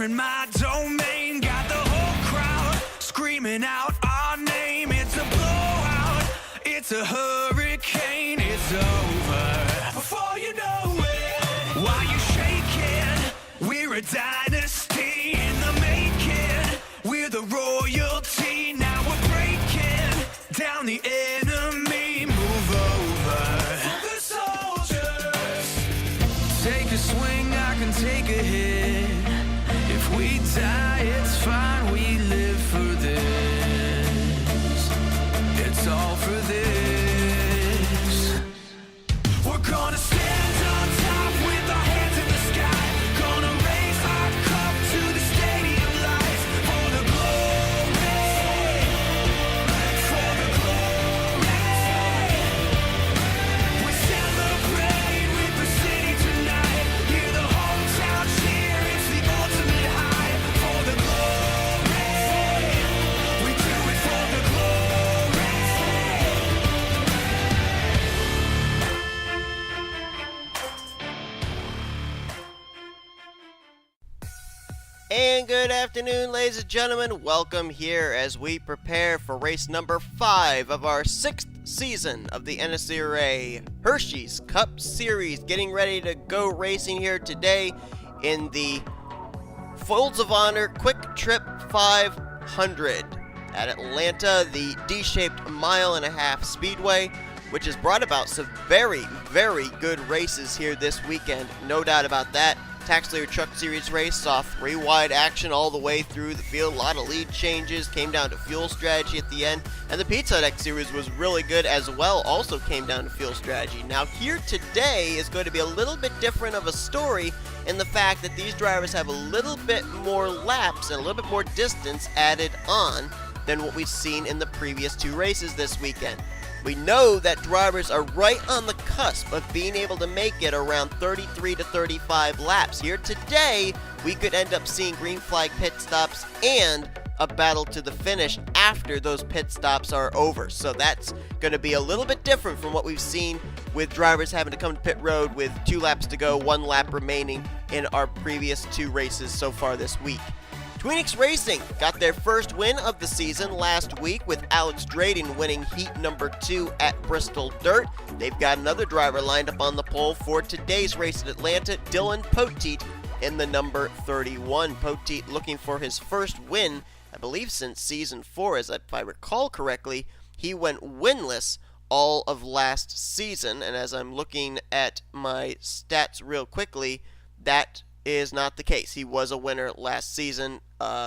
in my domain. Got the whole crowd screaming out our name. It's a blowout, it's a hurricane. It's over before you know it. While you shaking, we're a dynasty in the making. We're the royalty. Now we're breaking down the enemy. Move over for the soldiers. Take a swing, I can take a hit. If we die, it's fine. We live for this. It's all for this. We're gonna stand on top with our hands in the sky. Gonna raise our cup to the stadium lights. For the glory, for the glory. We celebrate with the city tonight. Hear the hometown cheer, it's the ultimate high. For the glory, we do it for the glory. And good afternoon, ladies and gentlemen. Welcome here as we prepare for race number 5 of our 6th season of the NNSCRA Hersheys Cup Series. Getting ready to go racing here today in the Folds of Honor Quick Trip 500 at Atlanta, the D-shaped mile-and-a-half speedway, which has brought about some very, very good races here this weekend. No doubt about that. Taxslayer Truck Series race saw 3 wide action all the way through the field. A lot of lead changes, came down to fuel strategy at the end. And the Pizza Hut X Series was really good as well, also came down to fuel strategy. Now here today is going to be a little bit different of a story in the fact that these drivers have a little bit more laps and a little bit more distance added on than what we've seen in the previous 2 races this weekend. We know that drivers are right on the cusp of being able to make it around 33 to 35 laps. Here today, we could end up seeing green flag pit stops and a battle to the finish after those pit stops are over. So that's going to be a little bit different from what we've seen with drivers having to come to pit road with 2 laps to go, 1 lap remaining in our previous 2 races so far this week. Tweenix Racing got their first win of the season last week with Alex Drayton winning heat number 2 at Bristol Dirt. They've got another driver lined up on the pole for today's race at Atlanta, Dylan Poteet in the number 31. Poteet looking for his first win, I believe since season 4, as if I recall correctly. He went winless all of last season, and as I'm looking at my stats real quickly, that is not the case. He was a winner last season,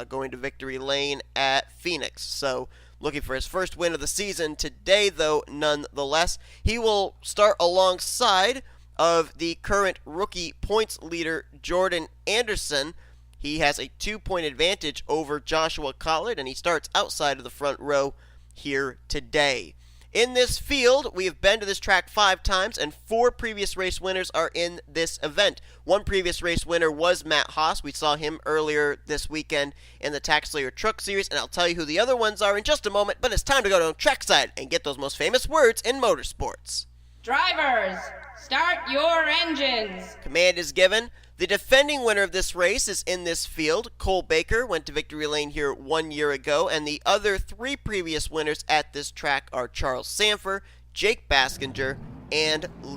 going to victory lane at Phoenix. So looking for his first win of the season today, though, nonetheless. He will start alongside of the current rookie points leader, Jordan Anderson. He has a 2-point advantage over Joshua Collard, and he starts outside of the front row here today. In this field, we have been to this track 5 times, and 4 previous race winners are in this event. One previous race winner was Matt Haas. We saw him earlier this weekend in the Taxslayer Truck Series, and I'll tell you who the other ones are in just a moment, but it's time to go to trackside and get those most famous words in motorsports. Drivers, start your engines. Command is given. The defending winner of this race is in this field. Cole Baker went to victory lane here 1 year ago, and the other 3 previous winners at this track are Charles Sandfer, J Baskinger, and L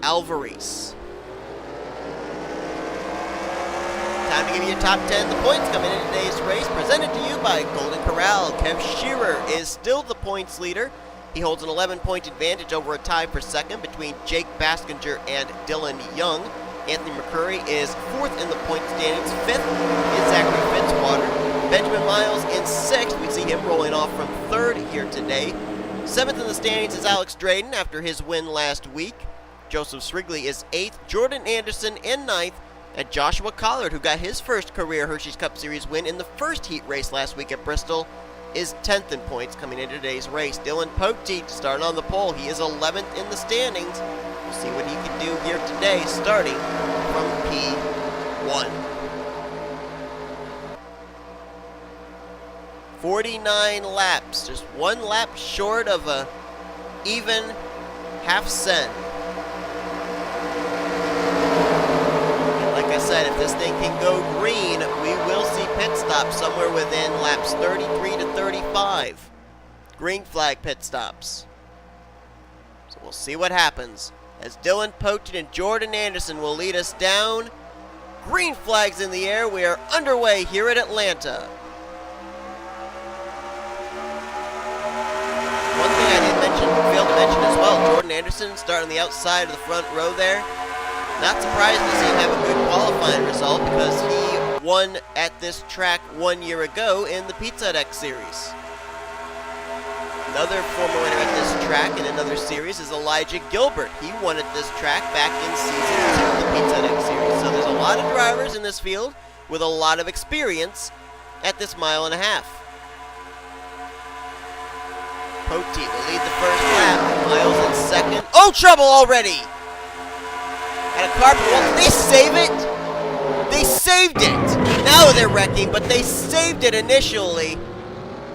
Alvarise. Time to give you your top 10. The points coming in today's race, presented to you by Golden Corral. K Shearer is still the points leader. He holds an 11-point advantage over a tie for second between J Baskinger and Dylan Young. Anthony McCrury is 4th in the point standings. 5th is Zachary Fitzwater. Benjamin Miles in 6th. We see him rolling off from 3rd here today. 7th in the standings is Alex Drayton after his win last week. Joseph Srigley is 8th. Jordan Anderson in 9th. And Joshua Collard, who got his first career Hersheys Cup Series win in the first heat race last week at Bristol, is 10th in points coming into today's race. Dylan Poteet starting on the pole. He is 11th in the standings. We'll see what he can do here today, starting from P1. 49 laps, just 1 lap short of a even half cent. And like like I said, if this thing can go green, we will see pit stops somewhere within laps 33 to 35. Green flag pit stops. So we'll see what happens as D Poteet and Jordan Anderson will lead us down. Green flags in the air. We are underway here at Atlanta. One thing I failed to mention as well, Jordan Anderson starting on the outside of the front row there. Not surprised to see him have a good qualifying result because he won at this track 1 year ago in the Pizza Deck Series. Another former winner at this track in another series is J Gilbert. He won at this track back in Season 2 of the Pizza Deck Series. So there's a lot of drivers in this field with a lot of experience at this mile and a half. Poteet will lead the first lap. Miles in second. Oh, trouble already! And a car, well, did they save it? They saved it! Now they're wrecking, but they saved it initially.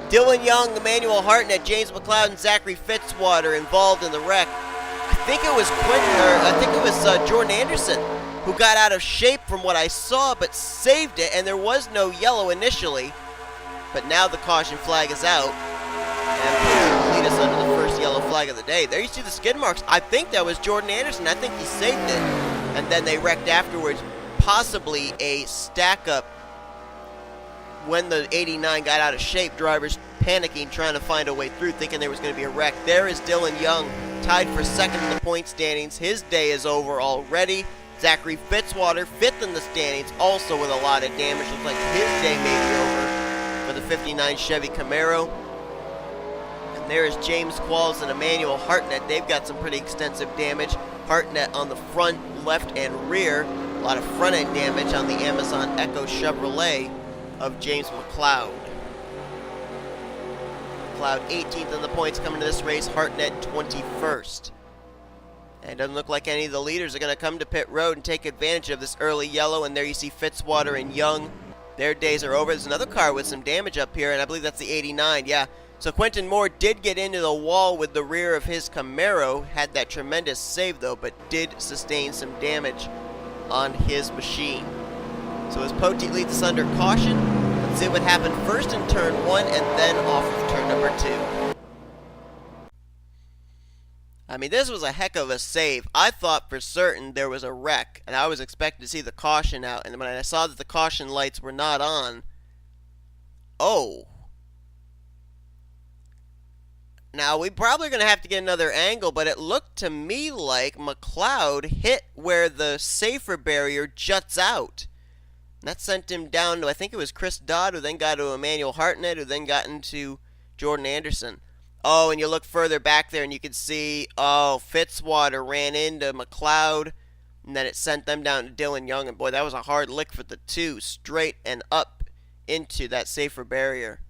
Dylan Young, Emmanuel Hartnett, J McCloud, and Zachary Fitzwater involved in the wreck. I think it was Jordan Anderson who got out of shape from what I saw, but saved it, and there was no yellow initially. But now the caution flag is out, and will lead us under the first yellow flag of the day. There you see the skid marks. I think that was Jordan Anderson. I think he saved it, and then they wrecked afterwards. Possibly a stack-up when the 89 got out of shape, drivers panicking, trying to find a way through, thinking there was going to be a wreck. There is Dylan Young, tied for second in the point standings. His day is over already. Zachary Fitzwater, fifth in the standings, also with a lot of damage. Looks like his day may be over for the 59 Chevy Camaro. And there is James Qualls and Emmanuel Hartnett. They've got some pretty extensive damage. Hartnett on the front, left, and rear. A lot of front-end damage on the Amazon Echo Chevrolet of J McCloud. McCloud 18th in the points coming to this race, Hartnett 21st. And it doesn't look like any of the leaders are going to come to pit road and take advantage of this early yellow, and there you see Fitzwater and Young. Their days are over. There's another car with some damage up here, and I believe that's the 89, yeah. So Quentin Moore did get into the wall with the rear of his Camaro, had that tremendous save though, but did sustain some damage on his machine. So as Poteet leads us under caution, let's see what happened first in turn 1 and then off of turn number 2. I mean, this was a heck of a save. I thought for certain there was a wreck, and I was expecting to see the caution out, and when I saw that the caution lights were not on, oh. Now, we probably going to have to get another angle, but it looked to me like McCloud hit where the safer barrier juts out. And that sent him down to, I think it was C Dodd, who then got to Emmanuel Hartnett, who then got into Jordan Anderson. Oh, and you look further back there and you can see, oh, Fitzwater ran into McCloud, and then it sent them down to Dylan Young. And boy, that was a hard lick for the two, straight and up into that safer barrier.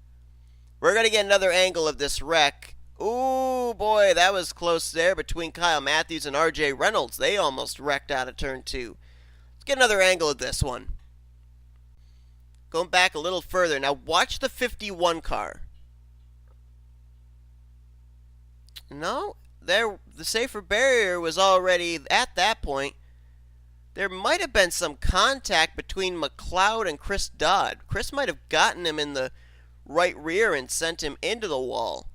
We're going to get another angle of this wreck. Ooh, boy, that was close there between Kyle Matthews and R Reynolds. They almost wrecked out of turn 2. Let's get another angle of this one. Going back a little further. Now watch the 51 car. No, the safer barrier was already at that point. There might have been some contact between McCloud and C Dodd. Chris might have gotten him in the right rear and sent him into the wall.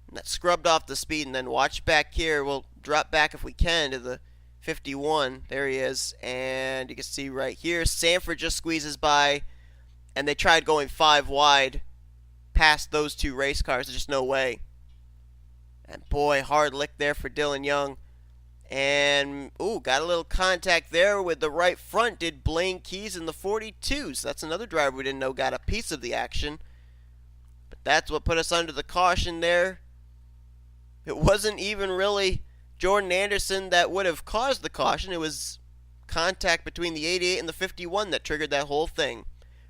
And that scrubbed off the speed. And then watch back here. We'll drop back if we can to the 51. There he is. And you can see right here, Sandfer just squeezes by. And they tried going 5 wide past those two race cars. There's just no way. And boy, hard lick there for Dylan Young. And, ooh, got a little contact there with the right front. Did Blaine Keys in the 42. So that's another driver we didn't know got a piece of the action. But that's what put us under the caution there. It wasn't even really Jordan Anderson that would have caused the caution. It was contact between the 88 and the 51 that triggered that whole thing.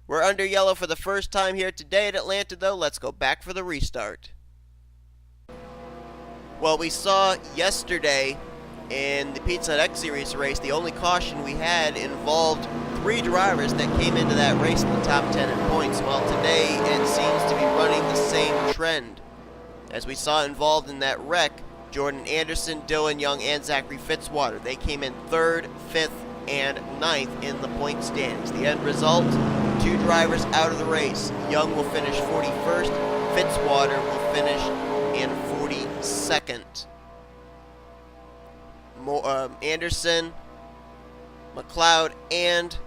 We're under yellow for the first time here today at Atlanta, though. Let's go back for the restart. Well, we saw yesterday in the Pizza Deck Series race, the only caution we had involved 3 drivers that came into that race in the top 10 in points. Well, today it seems to be running the same trend. As we saw involved in that wreck, Jordan Anderson, Dylan Young, and Zachary Fitzwater. They came in 3rd, 5th, and 9th in the point standings. The end result, 2 drivers out of the race. Young will finish 41st. Fitzwater will finish in 42nd. Anderson, McCloud, and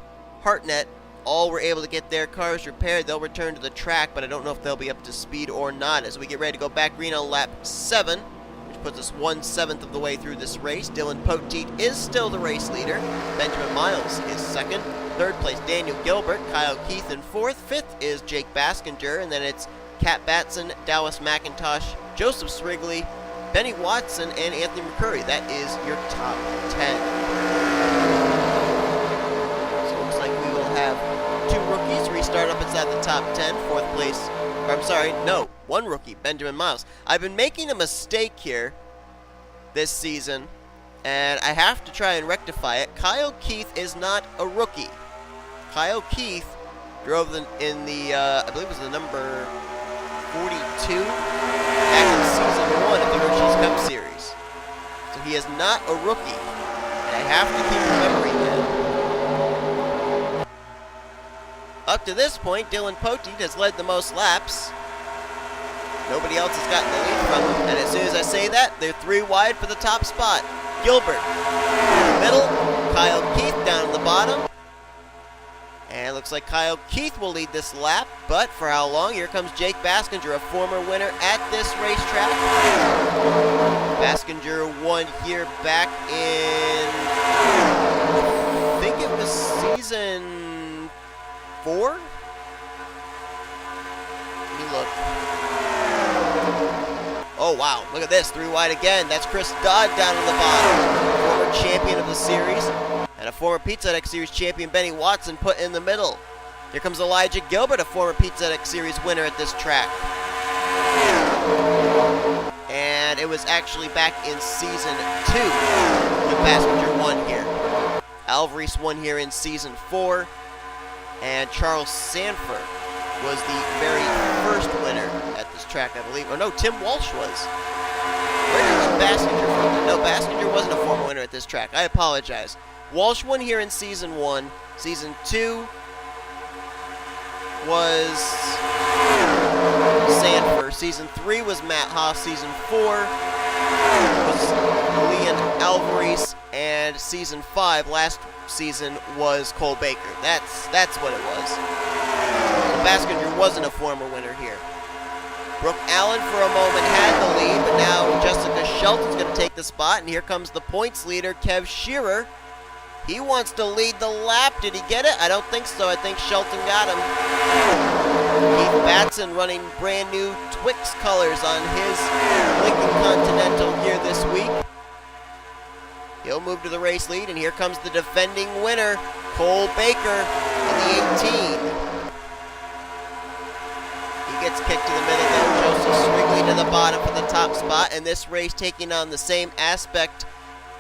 Hartnett all were able to get their cars repaired. They'll return to the track, but I don't know if they'll be up to speed or not as we get ready to go back green on lap 7, which puts us 1/7 of the way through this race. D Poteet is still the race leader. Benjamin Miles is 2nd. 3rd place, Daniel Gilbert. Kyle Keith in 4th. 5th is J Baskinger, and then it's Kat Batson, Dallas McIntosh, Joseph Srigley, Benny Watson, and Anthony McCrury. That is your top 10. So it looks like we will have 2 rookies restart up inside the top 10. 4th place, or I'm sorry, no, 1 rookie, Benjamin Miles. I've been making a mistake here this season, and I have to try and rectify it. Kyle Keith is not a rookie. Kyle Keith drove in the I believe it was the number 42 back in season 1 of the Hersheys Cup Series. So he is not a rookie, and I have to keep remembering that. Up to this point, D Poteet has led the most laps. Nobody else has gotten the lead from him, and as soon as I say that, they're 3 wide for the top spot. Gilbert in the middle, Kyle Keith down at the bottom. And it looks like Kyle Keith will lead this lap, but for how long? Here comes J Baskinger, a former winner at this racetrack. Baskinger won here back in, I think it was season 4? Let me look. Oh wow, look at this, 3 wide again. That's Chris Dodd down at the bottom, former champion of the series. And a former Pizza X Series champion, Benny Watson, put in the middle. Here comes Elijah Gilbert, a former Pizza X Series winner at this track. And it was actually back in season 2 that Passenger won here. Alvarise won here in season 4. And Charles Sandfer was the very first winner at this track, I believe. Or no, Tim Walsh was. Where did Baskinger from? No, Baskinger wasn't a former winner at this track. I apologize. Walsh won here in season 1. Season 2 was Sandfer. Season 3 was Matt Haas. Season 4 was Leon Alvarise. And season 5, last season, was Cole Baker. That's what it was. So Baskinger wasn't a former winner here. Brooke Allen for a moment had the lead, but now Jessica Shelton's going to take the spot. And here comes the points leader, K Shearer. He wants to lead the lap. Did he get it? I don't think so. I think Shelton got him. Keith Batson running brand new Twix colors on his Lincoln Continental here this week. He'll move to the race lead, and here comes the defending winner, Cole Baker in the 18. He gets kicked to the middle though. Joseph Srigley to the bottom for the top spot, and this race taking on the same aspect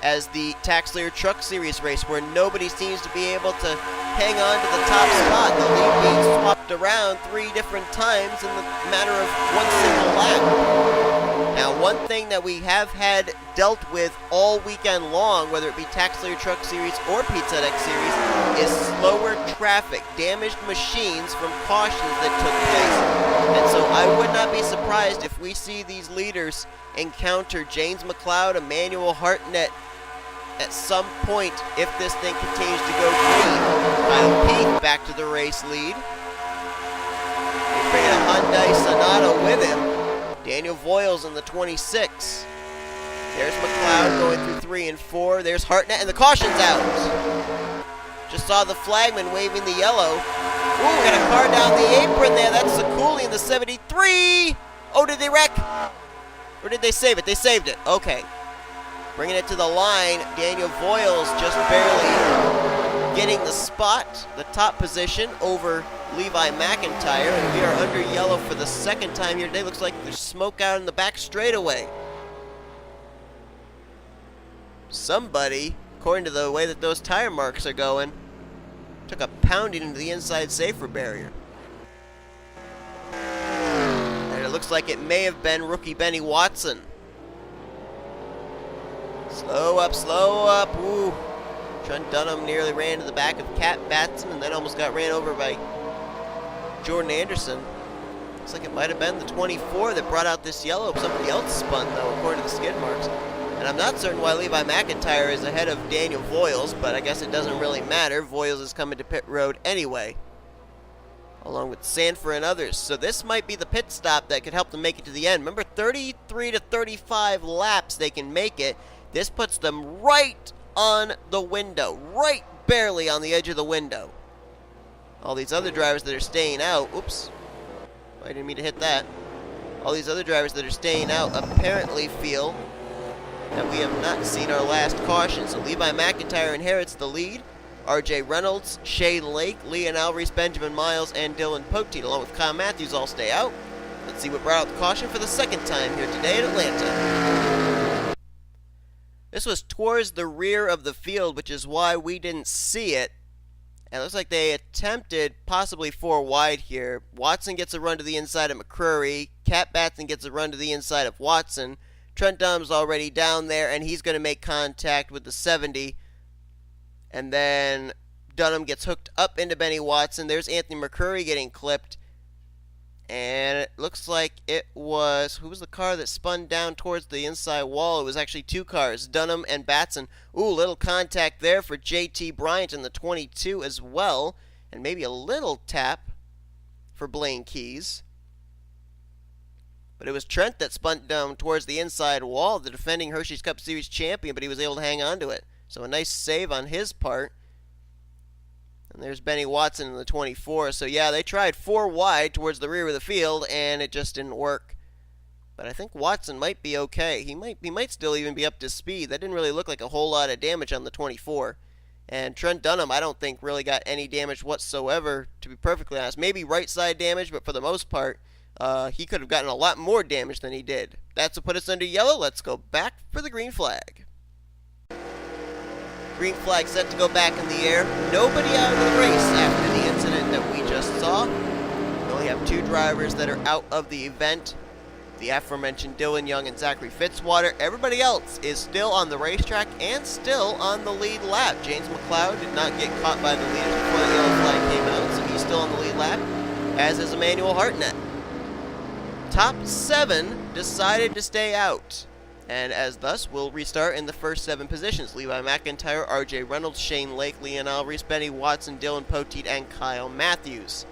as the Taxslayer Truck Series race, where nobody seems to be able to hang on to the top spot. The lead being swapped around 3 different times in the matter of 1 single lap. Now, one thing that we have had dealt with all weekend long, whether it be Taxslayer Truck Series or Pizza X Series, is slower traffic, damaged machines from cautions that took place. And so I would not be surprised if we see these leaders encounter J McCloud, Emmanuel Hartnett, at some point if this thing continues to go green. Kyle Keith back to the race lead. He's bringing a Hyundai Sonata with him. Daniel Voiles in the 26. There's McCloud going through 3 and 4. There's Hartnett, and the caution's out. Just saw the flagman waving the yellow. Ooh, got a car down the apron there. That's Sakuli in the 73. Oh, did they wreck? Or did they save it? They saved it. Okay. Bringing it to the line, Daniel Voiles just barely getting the spot, the top position over Levi McIntyre, and we are under yellow for the 2nd time here today. Looks like there's smoke out in the back straightaway. Somebody, according to the way that those tire marks are going, took a pounding into the inside safer barrier. And it looks like it may have been rookie Benny Watson. Slow up, slow up. Ooh. Trent Dunham nearly ran to the back of Kat Batson and then almost got ran over by Jordan Anderson. Looks like it might have been the 24 that brought out this yellow. Somebody else spun, though, according to the skid marks. And I'm not certain why Levi McIntyre is ahead of Daniel Voiles, but I guess it doesn't really matter. Voiles is coming to pit road anyway, along with Sandfer and others. So this might be the pit stop that could help them make it to the end. Remember, 33 to 35 laps they can make it. This puts them right on the window, right barely on the edge of the window. All these other drivers that are staying out, oops, I didn't mean to hit that. All these other drivers that are staying out apparently feel that we have not seen our last caution. So Levi McIntyre inherits the lead. R.J. Reynolds, Shane Lake, Leon Alvarise, Benjamin Miles, and Dylan Poteet, along with Kyle Matthews, all stay out. Let's see what brought out the caution for the second time here today in Atlanta. This was towards the rear of the field, which is why we didn't see it. And it looks like they attempted possibly 4 wide here. Watson gets a run to the inside of McCrury. Kat Batson gets a run to the inside of Watson. Trent Dunham's already down there, and he's going to make contact with the 70. And then Dunham gets hooked up into Benny Watson. There's Anthony McCrury getting clipped. And it looks like it was, who was the car that spun down towards the inside wall? It was actually 2 cars, Dunham and Batson. Ooh, little contact there for J Bryant in the 22 as well. And maybe a little tap for Blaine Keys. But it was Trent that spun down towards the inside wall, the defending Hersheys Cup Series champion, but he was able to hang on to it. So a nice save on his part. And there's Benny Watson in the 24. So yeah, they tried 4 wide towards the rear of the field, and it just didn't work. But I think Watson might be okay. He might still even be up to speed. That didn't really look like a whole lot of damage on the 24. And Trent Dunham, I don't think really got any damage whatsoever, to be perfectly honest. Maybe right side damage, but for the most part, he could have gotten a lot more damage than he did. That's what put us under yellow. Let's go back for the green flag. Green flag set to go back in the air. Nobody out of the race after the incident that we just saw. We only have 2 drivers that are out of the event. The aforementioned Dylan Young and Zachary Fitzwater. Everybody else is still on the racetrack and still on the lead lap. James McCloud did not get caught by the leaders before the yellow flag came out, so he's still on the lead lap, as is Emmanuel Hartnett. Top 7 decided to stay out, and as thus will restart in the first 7 positions. Levi McIntyre, R.J. Reynolds, Shane Lake, Leon Alvarise, Benny Watson, Dylan Poteet, and Kyle Matthews.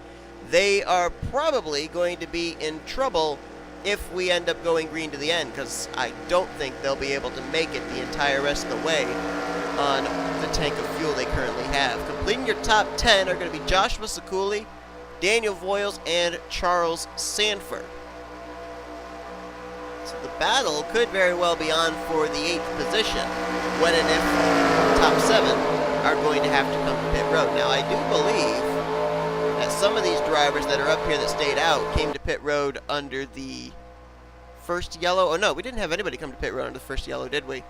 They are probably going to be in trouble if we end up going green to the end, because I don't think they'll be able to make it the entire rest of the way on the tank of fuel they currently have. Completing your top 10 are going to be Joshua Sekuli, Daniel Voiles, and Charles Sandfer. So the battle could very well be on for the 8th position, when and if top 7 are going to have to come to pit road. Now, I do believe that some of these drivers that are up here that stayed out came to pit road under the first yellow. Oh, no, we didn't have anybody come to pit road under the first yellow, did we?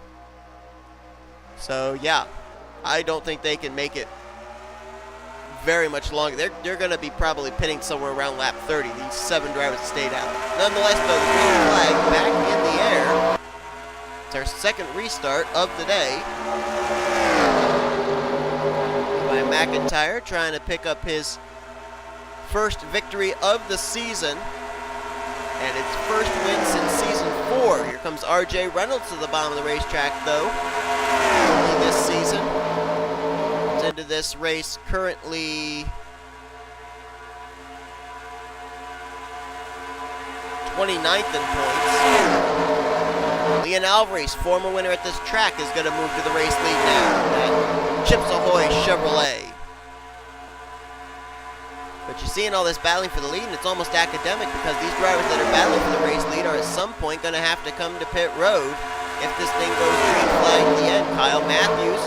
So, yeah, I don't think they can make it very much longer. They're going to be probably pitting somewhere around lap 30, these 7 drivers that stayed out. Nonetheless, though, the green flag back in the air. It's our second restart of the day. By McIntyre trying to pick up his first victory of the season, and its first win since season 4. Here comes R.J. Reynolds to the bottom of the racetrack, though, only this season. It's into this race currently 29th in points. Leon Alvarise, former winner at this track, is going to move to the race lead now at Chips Ahoy Chevrolet. But you're seeing all this battling for the lead, and it's almost academic, because these drivers that are battling for the race lead are at some point going to have to come to pit road if this thing goes green flag to the end. Kyle Matthews,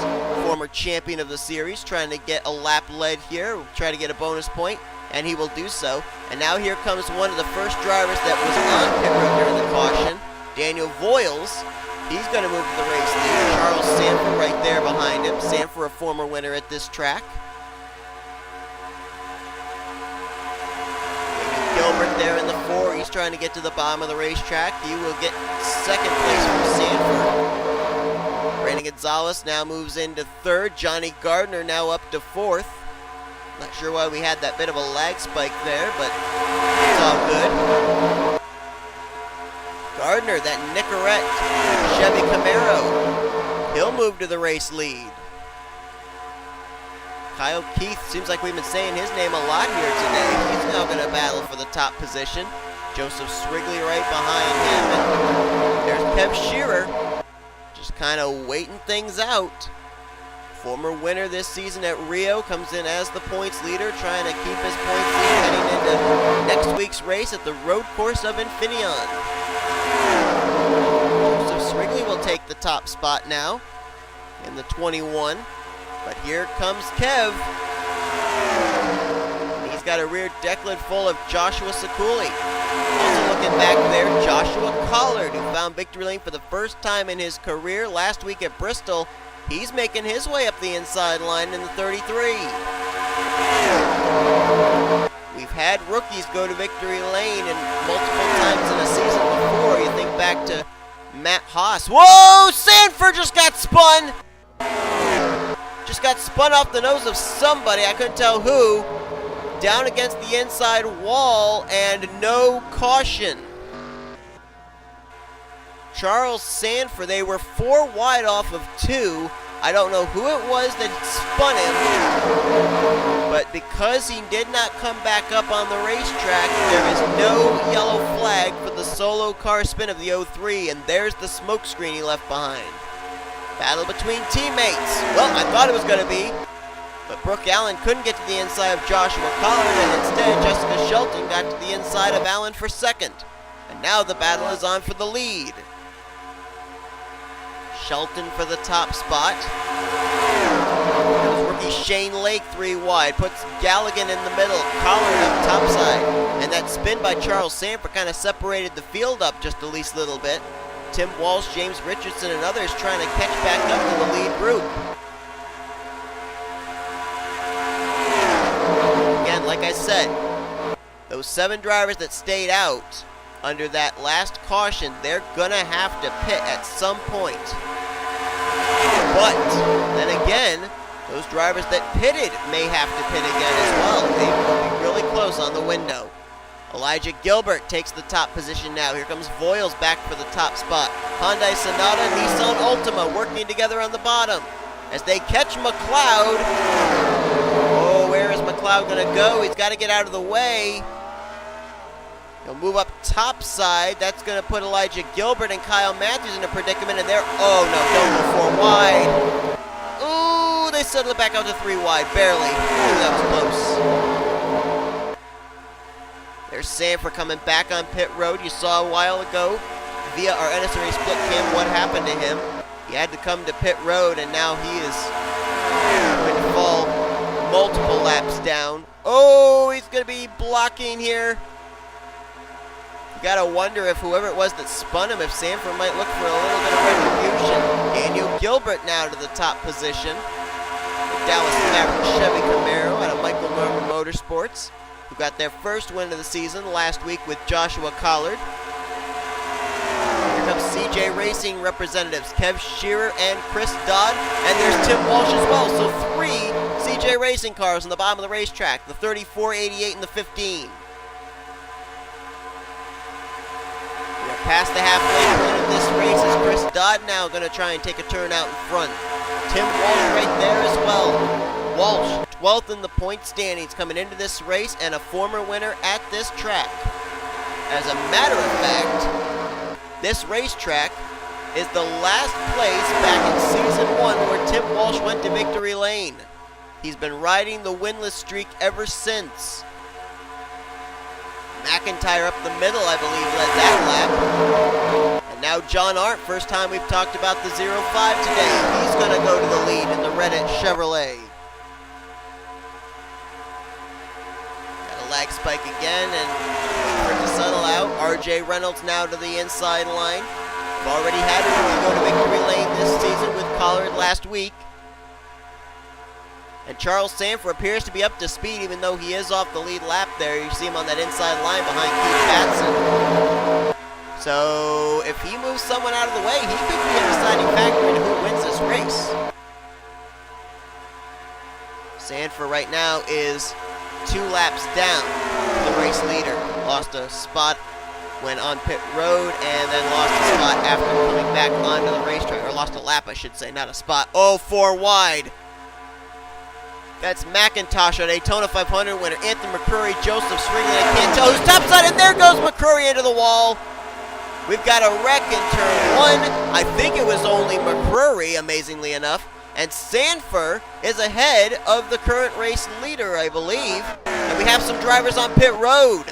former champion of the series, trying to get a lap lead here, try to get a bonus point, and he will do so. And now here comes one of the first drivers that was on pit road during the caution, Daniel Voiles. He's going to move to the race lead. Charles Sandfer right there behind him. Sandfer, a former winner at this track. Gilbert there in the 4. He's trying to get to the bottom of the racetrack. He will get second place from Sandfer. Brandon Gonzalez now moves into third. Johnny Gardner now up to fourth. Not sure why we had that bit of a lag spike there, but it's all good. Gardner, that Nicorette Chevy Camaro, he'll move to the race lead. Kyle Keith, seems like we've been saying his name a lot here today. He's now going to battle for the top position. Joseph Srigley right behind him. And there's K Shearer, just kind of waiting things out. Former winner this season at Rio, comes in as the points leader, trying to keep his points lead heading into next week's race at the road course of Infineon. Joseph Srigley will take the top spot now in the 21. But here comes Kev. He's got a rear deck lid full of Joshua Sekuli. Also looking back there, Joshua Collard, who found victory lane for the first time in his career last week at Bristol. He's making his way up the inside line in the 33. We've had rookies go to victory lane and multiple times in a season before. You think back to Matt Haas. Whoa! Sandfer just got spun! Just got spun off the nose of somebody, I couldn't tell who, down against the inside wall, and no caution. Charles Sandfer, they were 4 wide off of 2. I don't know who it was that spun him, but because he did not come back up on the racetrack, there is no yellow flag for the solo car spin of the 03, and there's the smoke screen he left behind. Battle between teammates. Well, I thought it was going to be, but Brooke Allen couldn't get to the inside of Joshua Collard, and instead Jessica Shelton got to the inside of Allen for second. And now the battle is on for the lead. Shelton for the top spot. Rookie Shane Lake 3 wide, puts Gallighan in the middle, Collard up topside. And that spin by Charles Sandfer kind of separated the field up just a least little bit. Tim Walsh, James Richardson, and others trying to catch back up to the lead group. Again, like I said, those 7 drivers that stayed out under that last caution, they're gonna have to pit at some point. But then again, those drivers that pitted may have to pit again as well. They will be really close on the window. Elijah Gilbert takes the top position now. Here comes Voiles back for the top spot. Hyundai Sonata, Nissan Altima working together on the bottom as they catch McCloud. Oh, where is McCloud going to go? He's got to get out of the way. He'll move up top side. That's going to put Elijah Gilbert and Kyle Matthews in a predicament, and they're, oh no, don't go 4 wide. Ooh, they settle it back out to 3 wide, barely. Ooh, that was close. There's Sandfer coming back on pit road. You saw a while ago via our NNSCRA split cam what happened to him. He had to come to pit road, and now he is going to fall multiple laps down. Oh, he's going to be blocking here. You got to wonder if whoever it was that spun him, if Sandfer might look for a little bit of retribution. Daniel Gilbert now to the top position. The Dallas Maverick Chevy Camaro out of Michael Norman Motorsports, who got their first win of the season last week with Joshua Collard. Here comes CJ Racing representatives, K Shearer and Chris Dodd, and there's Tim Walsh as well. So 3 CJ Racing cars on the bottom of the racetrack, the 34, 88, and the 15. We're past the halfway point of this race as Chris Dodd now going to try and take a turn out in front. Tim Walsh right there as well. Walsh, 12th in the point standings coming into this race and a former winner at this track. As a matter of fact, this racetrack is the last place back in Season 1 where Tim Walsh went to victory lane. He's been riding the winless streak ever since. McIntyre up the middle, I believe, led that lap. And now John Arndt, first time we've talked about the 05 today. He's going to go to the lead in the Reddit Chevrolet. Lag spike again, and for it to settle out. R Reynolds now to the inside line. We've already had a rookie go to victory lane this season with Collard last week. And Charles Sandfer appears to be up to speed, even though he is off the lead lap there. You see him on that inside line behind Kat Batson. So if he moves someone out of the way, he could be a deciding factor in who wins this race. Sandfer right now is 2 laps down to the race leader. Lost a spot when on pit road and then lost a spot after coming back onto the racetrack. Or lost a lap, I should say, not a spot. Oh, 4 wide. That's McIntosh, a Daytona 500 winner. Anthony McCrury, Joseph Srigley, I can't tell who's topside, and there goes McCrury into the wall. We've got a wreck in turn 1. I think it was only McCrury, amazingly enough. And Sandfer is ahead of the current race leader, I believe. And we have some drivers on pit road.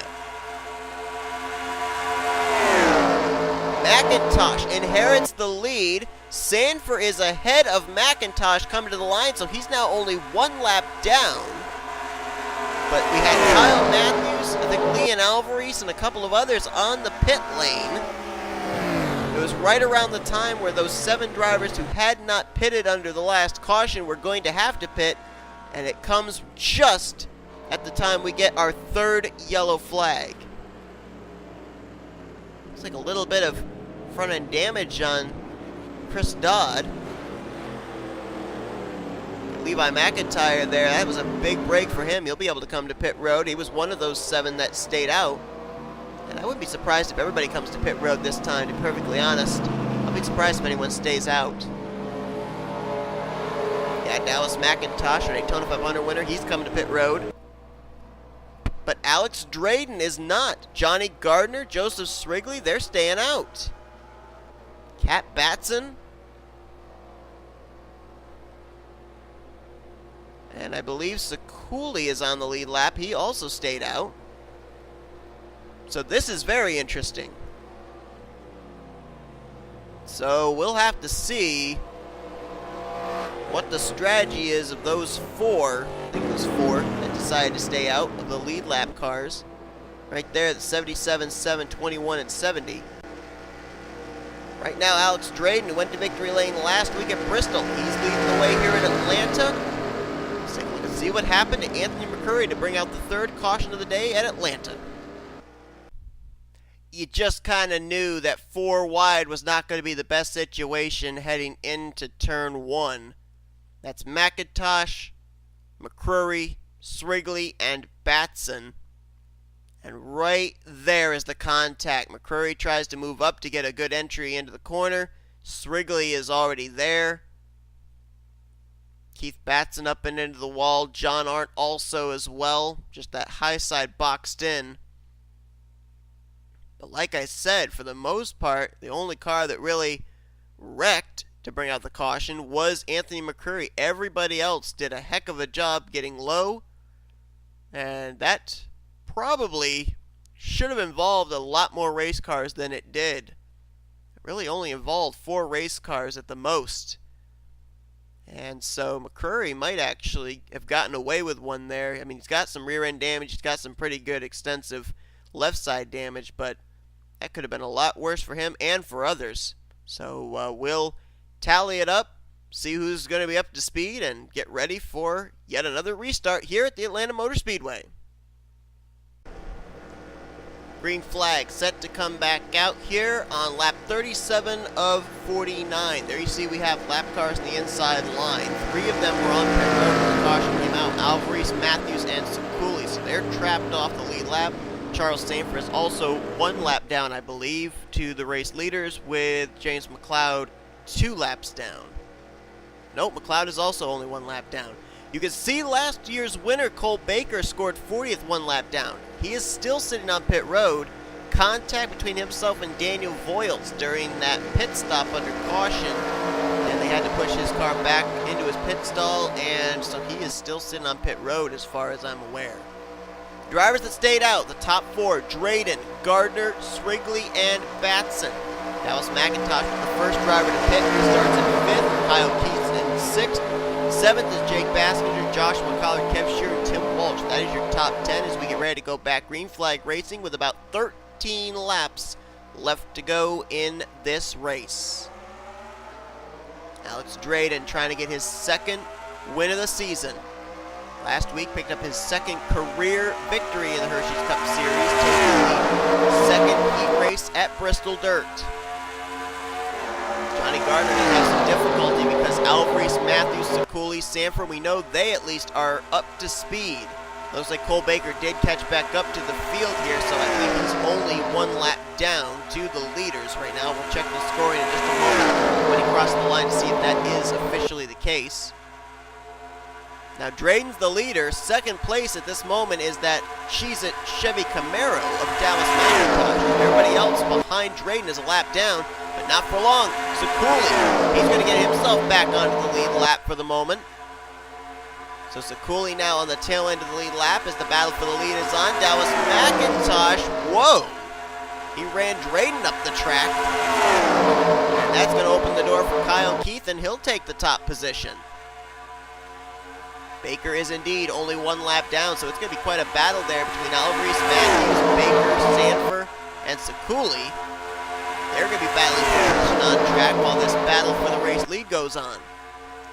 McIntosh inherits the lead. Sandfer is ahead of McIntosh coming to the line, so he's now only 1 lap down. But we had Kyle Matthews, I think L Alvarise, and a couple of others on the pit lane. It was right around the time where those 7 drivers who had not pitted under the last caution were going to have to pit, and it comes just at the time we get our 3rd yellow flag. Looks like a little bit of front-end damage on Chris Dodd. Levi McIntyre there, that was a big break for him. He'll be able to come to pit road. He was one of those 7 that stayed out. And I wouldn't be surprised if everybody comes to pit road this time, to be perfectly honest. I'll be surprised if anyone stays out. Yeah, Dallas McIntosh, a Daytona 500 winner, he's coming to pit road. But Alex Drayton is not. Johnny Gardner, Joseph Srigley, they're staying out. Kat Batson. And I believe Sekuli is on the lead lap. He also stayed out. So this is very interesting. So we'll have to see what the strategy is of those 4, I think it was 4, that decided to stay out of the lead lap cars. Right there, the 77, 7, 21, and 70. Right now, Alex Drayton, who went to victory lane last week at Bristol, he's leading the way here in Atlanta. Let's take a look and see what happened to Anthony McCrury to bring out the 3rd caution of the day at Atlanta. You just kind of knew that 4 wide was not going to be the best situation heading into turn 1. That's McIntosh, McCrury, Srigley, and Batson. And right there is the contact. McCrury tries to move up to get a good entry into the corner. Srigley is already there. Keith Batson up and into the wall. J Arndt also as well. Just that high side boxed in. But like I said, for the most part, the only car that really wrecked to bring out the caution was Anthony McCrury. Everybody else did a heck of a job getting low. And that probably should have involved a lot more race cars than it did. It really only involved 4 race cars at the most. And so McCrury might actually have gotten away with one there. I mean, he's got some rear end damage. He's got some pretty good extensive left side damage, but that could have been a lot worse for him and for others. So we'll tally it up, see who's going to be up to speed, and get ready for yet another restart here at the Atlanta Motor Speedway. Green flag set to come back out here on lap 37 of 49. There you see we have lap cars in the inside line. 3 of them were on pit road when the caution came out. Alvarise, Matthews, and Sekuli. So they're trapped off the lead lap. Charles Sandfer is also 1 lap down, I believe, to the race leaders, with James McCloud 2 laps down. Nope, McCloud is also only 1 lap down. You can see last year's winner, Cole Baker, scored 40th 1 lap down. He is still sitting on pit road. Contact between himself and Daniel Voiles during that pit stop under caution. And they had to push his car back into his pit stall, and so he is still sitting on pit road as far as I'm aware. Drivers that stayed out, the top 4, Drayton, Gardner, Srigley, and Batson. Dallas McIntosh was the first driver to pit. He starts in 5th, Kyle Keats in 6th. 7th is J Baskinger, Josh McCloud, K Shearer, and Tim Walch. That is your top 10 as we get ready to go back green flag racing with about 13 laps left to go in this race. Alex Drayton trying to get his 2nd win of the season. Last week picked up his 2nd career victory in the Hersheys Cup Series, taking the 2nd heat race at Bristol Dirt. Johnny Gardner gonna have some difficulty because Alvarise, Matthews, Srigley, Sandfer, we know they at least are up to speed. Looks like Cole Baker did catch back up to the field here, so I think he's only one lap down to the leaders right now. We'll check the scoring in just a moment when he crosses the line to see if that is officially the case. Now Drayton's the leader. Second place at this moment is that Chevy Camaro of Dallas McIntosh. Everybody else behind Drayton is a lap down, but not for long. Srigley, he's going to get himself back onto the lead lap for the moment. So Srigley now on the tail end of the lead lap as the battle for the lead is on. Dallas McIntosh, whoa! He ran Drayton up the track. And that's going to open the door for Kyle Keith, and he'll take the top position. Baker is indeed only one lap down, so it's going to be quite a battle there between Alvarise, Matthews, Baker, Sandfer, and Srigley. They're going to be battling for position on track while this battle for the race lead goes on.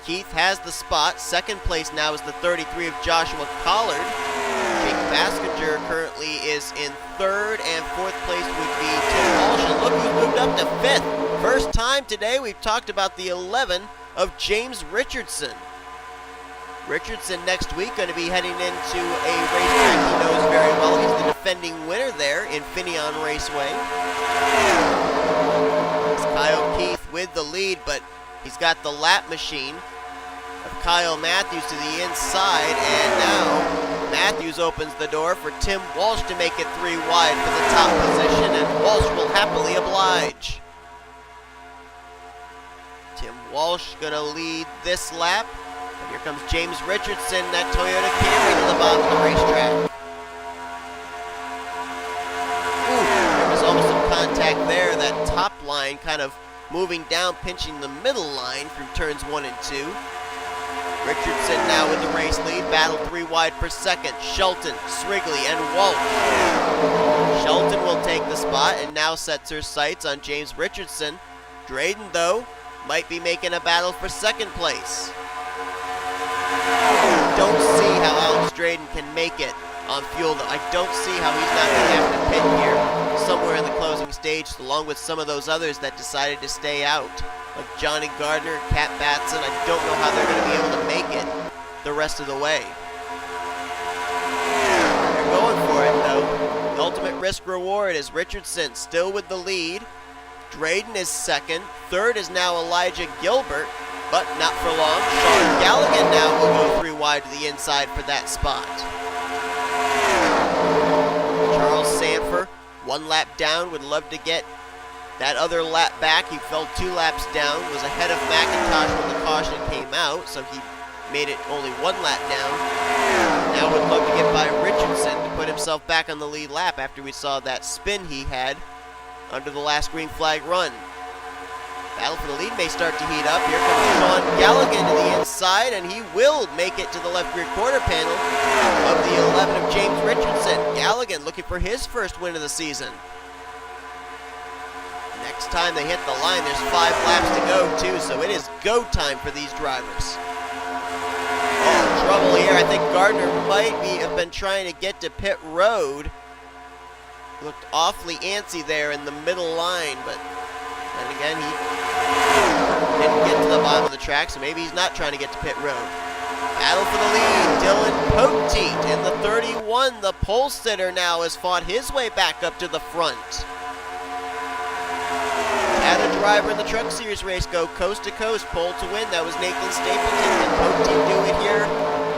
Keith has the spot. Second place now is the 33 of Joshua Collard. J Baskinger currently is in third, and fourth place would be Tim Walsh. And look who's moved up to fifth. First time today we've talked about the 11 of James Richardson. Richardson next week going to be heading into a racetrack he knows very well. He's the defending winner there in Finian Raceway. It's Kyle Keith with the lead, but he's got the lap machine of Kyle Matthews to the inside, and now Matthews opens the door for Tim Walsh to make it 3 wide for the top position, and Walsh will happily oblige. Tim Walsh going to lead this lap. Here comes James Richardson, that Toyota Camry to the bottom of the racetrack. Ooh, there was almost some contact there. That top line kind of moving down, pinching the middle line through turns 1 and 2. Richardson now with the race lead, battle 3 wide for second. Shelton, Srigley, and Walsh. Shelton will take the spot and now sets her sights on James Richardson. Drayton, though, might be making a battle for second place. Don't see how Alex Drayton can make it on fuel, though. I don't see how he's not going to have to pit here somewhere in the closing stage, along with some of those others that decided to stay out, like Johnny Gardner, Kat Batson. I don't know how they're going to be able to make it the rest of the way. They're going for it, though. The ultimate risk reward is Richardson still with the lead. Drayton is second. Third is now Elijah Gilbert. But not for long. S Gallighan now will go 3 wide to the inside for that spot. Charles Sandfer, 1 lap down, would love to get that other lap back. He fell 2 laps down, was ahead of McIntosh when the caution came out, so he made it only 1 lap down. Now would love to get by Richardson to put himself back on the lead lap after we saw that spin he had under the last green flag run. Battle for the lead may start to heat up. Here comes S Gallighan to the inside, and he will make it to the left rear quarter panel of the 11 of James Richardson. Gallighan looking for his first win of the season. Next time they hit the line, there's 5 laps to go too, so it is go time for these drivers. Oh, trouble here. I think Gardner might have been trying to get to pit road. Looked awfully antsy there in the middle line, but then again, he didn't get to the bottom of the track, so maybe he's not trying to get to pit road. Battle for the lead, Dylan Poteet in the 31. The pole sitter now has fought his way back up to the front. Had a driver in the Truck Series race go coast to coast, pole to win. That was Nathan Stapleton. Can Poteet do it here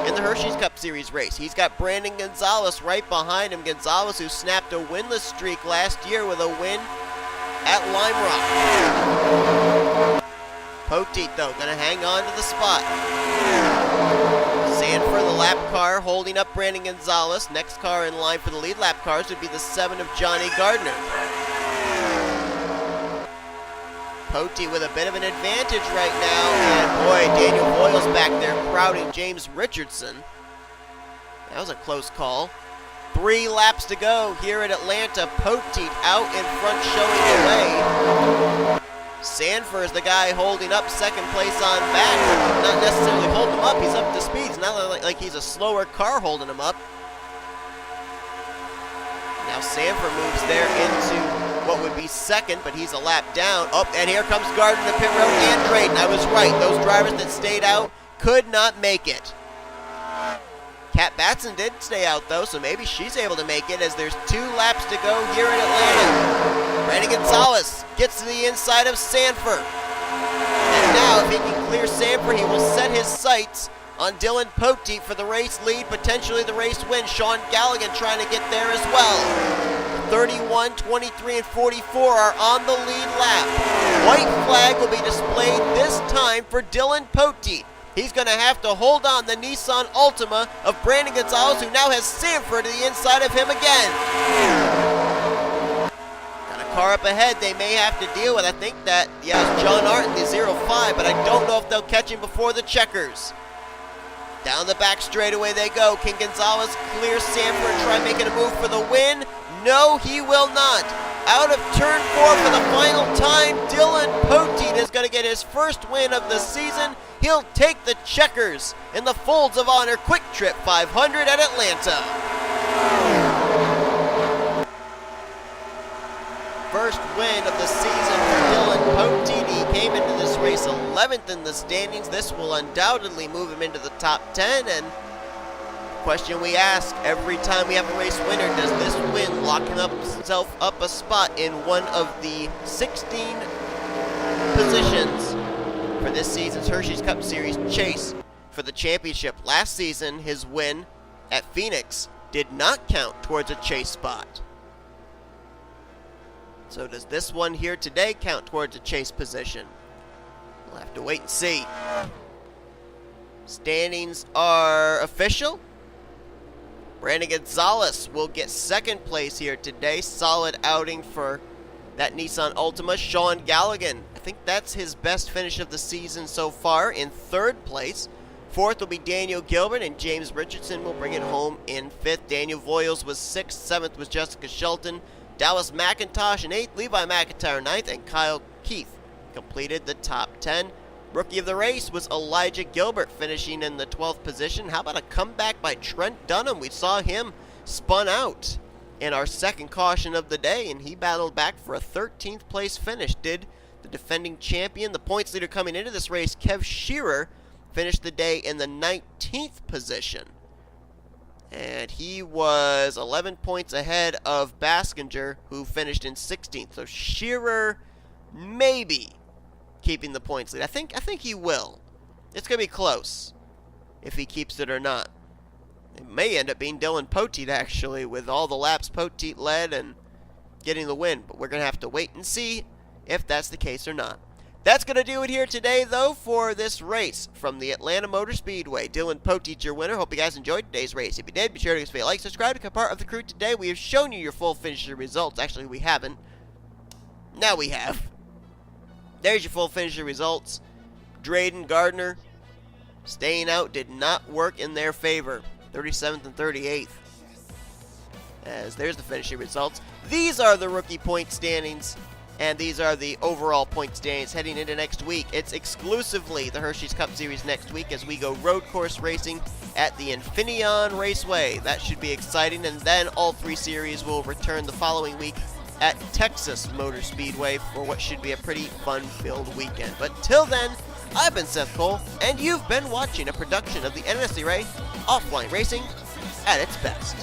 in the Hersheys Cup Series race? He's got Brandon Gonzalez right behind him. Gonzalez, who snapped a winless streak last year with a win at Lime Rock. Poteet, though, going to hang on to the spot. Sandfer, the lap car, holding up Brandon Gonzalez. Next car in line for the lead lap cars would be the 7 of Johnny Gardner. Poteet with a bit of an advantage right now, and boy, Daniel Boyle's back there crowding James Richardson. That was a close call. 3 laps to go here at Atlanta. Poteet out in front showing the way. Sandfer is the guy holding up second place on back. Not necessarily holding him up, he's up to speed. It's not like he's a slower car holding him up. Now Sandfer moves there into what would be second, but he's a lap down. Oh, and here comes Gardner to pit road and Drayton. I was right. Those drivers that stayed out could not make it. Kat Batson did stay out, though, so maybe she's able to make it as there's 2 laps to go here in Atlanta. Brandon Gonzalez gets to the inside of Sandfer. And now, if he can clear Sandfer, he will set his sights on D Poteet for the race lead, potentially the race win. S Gallighan trying to get there as well. 31, 23, and 44 are on the lead lap. White flag will be displayed this time for D Poteet. He's going to have to hold on the Nissan Altima of Brandon Gonzalez, who now has Sandfer to the inside of him again. Got a car up ahead they may have to deal with. I think that, yeah, it's J Arndt in the 05, but I don't know if they'll catch him before the checkers. Down the back straightaway they go. King Gonzalez clears Sandfer and try making a move for the win. No, he will not. Out of turn 4 for the final time, D Poteet is going to get his first win of the season. He'll take the checkers in the Folds of Honor Quick Trip 500 at Atlanta. First win of the season for D Poteet. He came into this race 11th in the standings. This will undoubtedly move him into the top 10. And question we ask every time we have a race winner, does this win lock himself up a spot in one of the 16 positions for this season's Hersheys Cup Series chase for the championship? Last season, his win at Phoenix did not count towards a chase spot. So does this one here today count towards a chase position? We'll have to wait and see. Standings are official. Brandon Gonzalez will get second place here today. Solid outing for that Nissan Altima. S Gallighan, I think that's his best finish of the season so far, in third place. Fourth will be Daniel Gilbert, and J Richardson will bring it home in fifth. Daniel Voiles was sixth. Seventh was Jessica Shelton. Dallas McIntosh in eighth. Levi McIntyre ninth. And Kyle Keith completed the top 10. Rookie of the race was Elijah Gilbert, finishing in the 12th position. How about a comeback by Trent Dunham? We saw him spun out in our second caution of the day, and he battled back for a 13th place finish. Did the defending champion, the points leader coming into this race, K Shearer, finished the day in the 19th position. And he was 11 points ahead of Baskinger, who finished in 16th. So Shearer maybe keeping the points lead. I think he will. It's going to be close if he keeps it or not. It may end up being D Poteet, actually, with all the laps Poteet led and getting the win. But we're going to have to wait and see if that's the case or not. That's going to do it here today, though, for this race from the Atlanta Motor Speedway. D Poteet, your winner. Hope you guys enjoyed today's race. If you did, be sure to give us a like, subscribe, become part of the crew today. We have shown you your full finisher results. Actually, we haven't. Now we have. There's your full finisher results. Drayton, Gardner, staying out did not work in their favor. 37th and 38th. As there's the finishing results. These are the rookie point standings, and these are the overall point standings heading into next week. It's exclusively the Hersheys Cup Series next week as we go road course racing at the Infineon Raceway. That should be exciting, and then all 3 series will return the following week at Texas Motor Speedway for what should be a pretty fun-filled weekend. But till then, I've been Seth Cole, and you've been watching a production of the NNSCRA Offline Racing at its best.